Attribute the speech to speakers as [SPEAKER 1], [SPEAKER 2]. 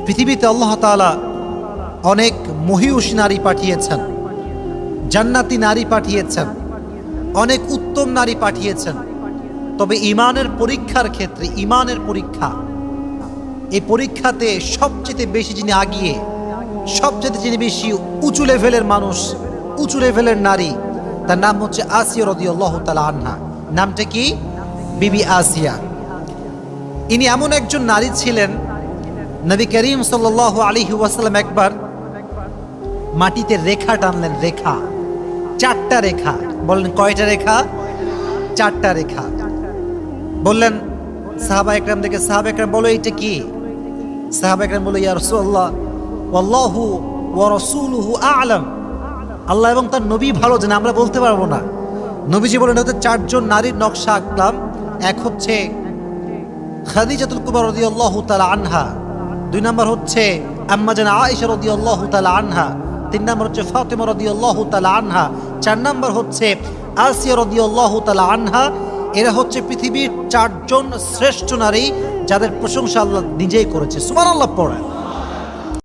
[SPEAKER 1] পৃথিবীতে আল্লাহ তাআলা অনেক মহিয়সী নারী পাঠিয়েছেন, জান্নাতি নারী পাঠিয়েছেন, অনেক উত্তম নারী পাঠিয়েছেন। তবে ঈমানের পরীক্ষার ক্ষেত্রে, ঈমানের পরীক্ষা, এই পরীক্ষাতে সবচেয়ে বেশি যিনি আগিয়ে, সবচেয়ে যিনি বেশি উঁচু লেভেলের মানুষ, উঁচু লেভেলের নারী, তার নাম হচ্ছে আসিয়া রাদিয়াল্লাহু তাআলা আনহা। নামটা কি? বিবি আসিয়া। ইনি এমন একজন নারী ছিলেন, নবী করিম সাল্লাল্লাহু আলাইহি ওয়াসাল্লাম একবার মাটিতে রেখা টানলেন, রেখা, 4টা রেখা। বললেন কয়টা রেখা? 4টা রেখা। বললেন সাহাবা একরাম দেখে, সাহাবা একরাম বলো এইটা কি? সাহাবা একরাম বলে, ইয়া রাসূলুল্লাহ ওয়াল্লাহু ওয়া রাসূলুহু আ'লাম, আল্লাহ এবং তার নবী ভালো জানে, আমরা বলতে পারবো না। নবীজি বলেন হতে 4জন নারীর নকশা আঁকলাম। এক হচ্ছে খাদিজাতুল কুবরা রাদিয়াল্লাহু তাআলা আনহা, 2 নম্বর হচ্ছে আম্মা জান আয়েশা রাদিয়াল্লাহু তাআলা আনহা, 3 নম্বর হচ্ছে ফাতিমা রাদিয়াল্লাহু তাআলা আনহা, 4 নম্বর হচ্ছে আসিয়া রাদিয়াল্লাহু তাআলা আনহা। এরা হচ্ছে পৃথিবীর 4জন শ্রেষ্ঠ নারী, যাদের প্রশংসা আল্লাহ নিজেই করেছে। সুবহানাল্লাহ পড়ে।